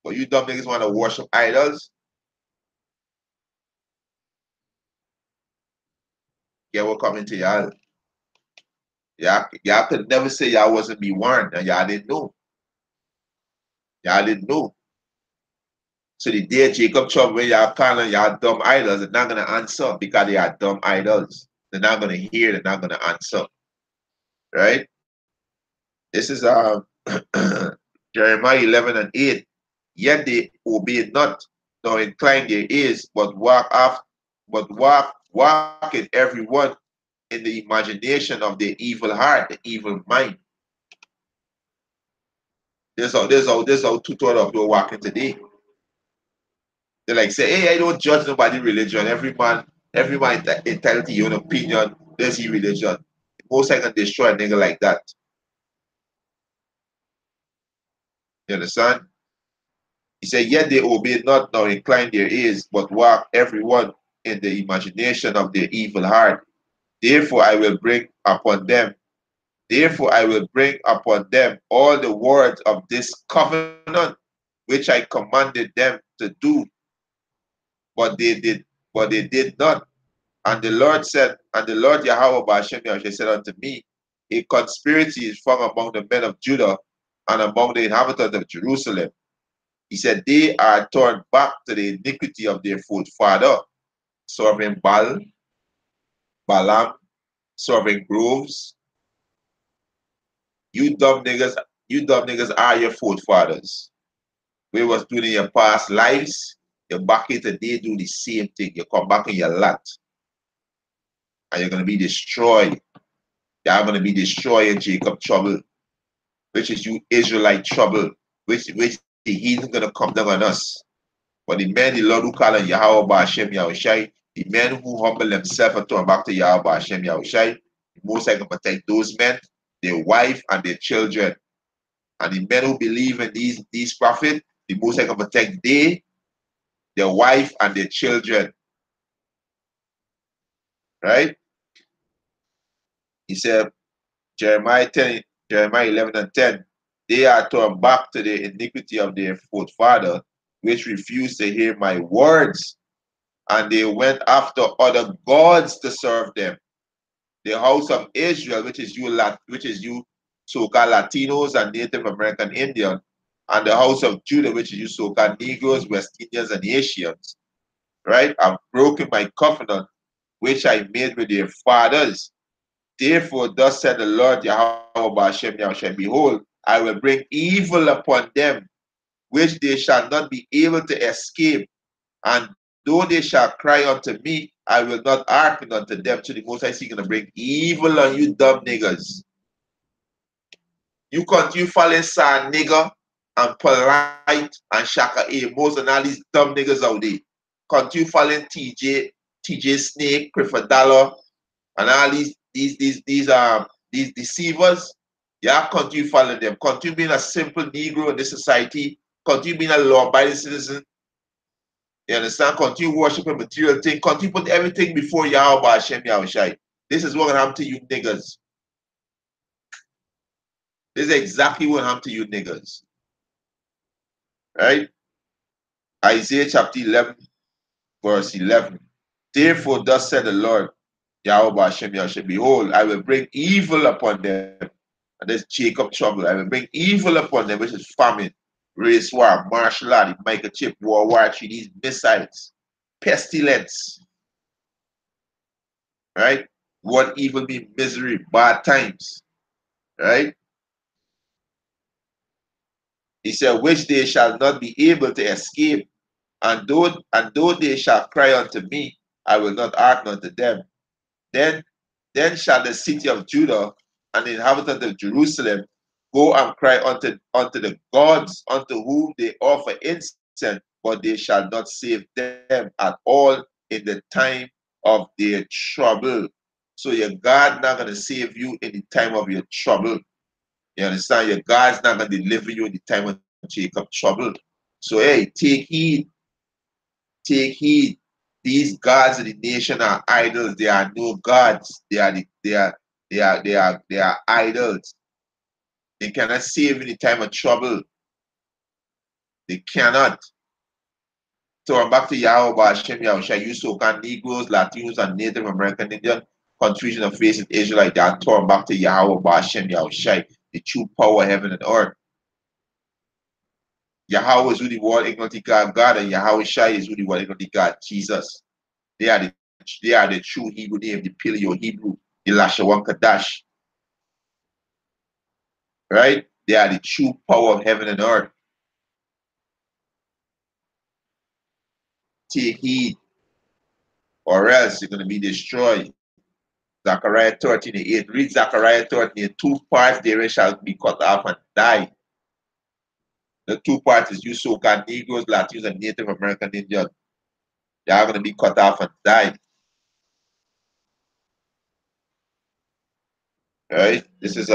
But you dumb niggas want to worship idols? Yeah, we're coming to y'all. Y'all could never say y'all wasn't be warned, and y'all didn't know. Y'all didn't know. So the day Jacob trouble when y'all calling y'all dumb idols, they're not gonna answer because they are dumb idols. They're not gonna hear, they're not gonna answer. Right? This is Jeremiah 11 and 8. Yet they obey not, nor incline their ears, but walk in everyone in the imagination of their evil heart, the evil mind. This how two-thirds of you are walking today. They like say, hey, I don't judge nobody religion. Every man entitled to your own opinion. There's his religion. Most I can destroy a nigga like that. You understand? He said, yet they obey not nor incline their ears, but walk everyone in the imagination of their evil heart. Therefore I will bring upon them all the words of this covenant which I commanded them to do, but they did not. And the Lord Yahweh Ba'ashem Yahushua said unto me, a conspiracy is formed among the men of Judah and among the inhabitants of Jerusalem. He said, they are turned back to the iniquity of their forefather, serving Baal, Balaam, serving groves. You dumb niggas are your forefathers. We was doing in your past lives, you're back here today do the same thing. You come back in your lot. And you're gonna be destroyed. They are going to be destroying Jacob trouble, which is you Israelite trouble, which the heathen going to come down on us. But the men, the Lord who call on Yahweh Ba'Shem Yahushai, the men who humble themselves and turn back to Yahweh Ba'Shem Yahushai, the Most High can protect those men, their wife, and their children. And the men who believe in these prophets, the Most High can protect they, their wife, and their children. Right? He said, Jeremiah 11 and 10, they are turned back to the iniquity of their forefather, which refused to hear my words, and they went after other gods to serve them. The house of Israel, which is you so-called Latinos and Native American Indian, and the house of Judah, which is you so-called Negroes, West Indians, and Asians, right? I've broken my covenant, which I made with their fathers. Therefore, thus said the Lord Yahweh Ba'Shem Yahushua, behold, I will bring evil upon them, which they shall not be able to escape. And though they shall cry unto me, I will not hearken unto them. To the Most High, going to bring evil on you dumb niggas. You continue following San nigga and polite and Shaka A. Most and all these dumb niggas out there. Continue following TJ Snake, Clifford Dollar, and all these deceivers. Yeah, continue following them. Continue being a simple Negro in this society. Continue being a law-abiding citizen. You understand? Continue worshiping material things. Continue put everything before Yahweh Hashem Yahushai. This is what will happen to you niggas. This is exactly what happened to you niggas. Right? Isaiah chapter 11, verse 11. Therefore, thus said the Lord, Yahweh Hashem Yahushai, behold, I will bring evil upon them. And this Jacob trouble. I will bring evil upon them, which is famine, race war, martial art, microchip, World War III, these missiles, pestilence. Right? What evil mean misery, bad times. Right? He said, which they shall not be able to escape. And though they shall cry unto me, I will not hearken unto them. Then shall the city of Judah and the inhabitants of Jerusalem go and cry unto the gods unto whom they offer incense, but they shall not save them at all in the time of their trouble. So your God not going to save you in the time of your trouble. You understand? Your God's not going to deliver you in the time of Jacob trouble. So hey, take heed. Take heed. These gods of the nation are idols. They are no gods. They are idols. They cannot save you in the time of trouble. They cannot. So I'm back to Yahweh Hashem Yahushua. You so-called Negroes, Latinos, and Native American Indian confusion of faith in Israelite. They are torn back to Yahweh Hashem Yahushua, the true power of heaven and earth. Yahweh is who the world ignorantly God, and Yahweh Shai is who the world ignorantly God, Jesus. They are the true Hebrew name, the Paleo Hebrew, the Lashawan Kadash. Right? They are the true power of heaven and earth. Take heed, or else you're going to be destroyed. Zechariah 13:8. Read Zechariah 13. Two parts therein shall be cut off and die. The two parts is you so-called Negroes, Latinos, and Native American Indians. They are going to be cut off and die. Right? This is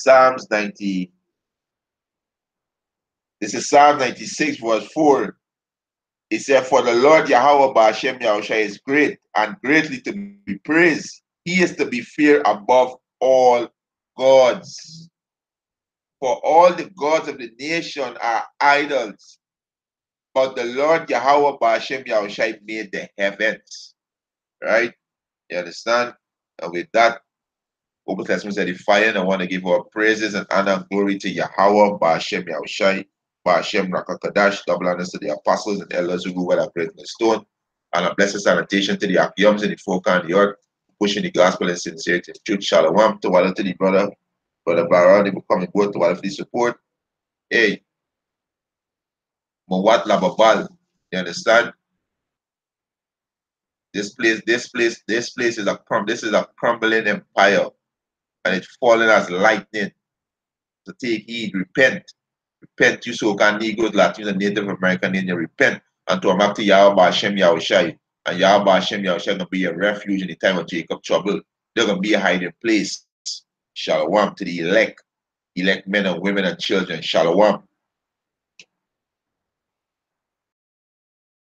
Psalms 90. This is Psalm 96, verse 4. It said, for the Lord Yahweh Ba'Shem Yahushua is great and greatly to be praised. He is to be feared above all gods. For all the gods of the nation are idols. But the Lord Yahweh Ba'Shem Yahushua made the heavens. Right? You understand? And with that, Old Testament said, edifying, I want to give our praises and honor and glory to Yahweh Ba'Shem Yahushua. Ba'Shem Rakakadash, double honors to the apostles and elders who were great in the stone, and a blessed salutation to the Akiyams in the folk and the earth, pushing the gospel and sincerity and truth. Shalom to all to the brother Baron, they becoming good to all of the support. Hey, Mawat Lababal, you understand? This place is a crumbling empire, and it's falling as lightning. So take heed, repent. Repent, you so-called Negroes, Latinos, and Native American Indians, repent and to come to Yahweh Hashem Yahushai. And Yahweh Hashem Yahushai gonna be a refuge in the time of Jacob trouble. They're gonna be a hiding place. Shalom to the elect men and women and children. Shalom.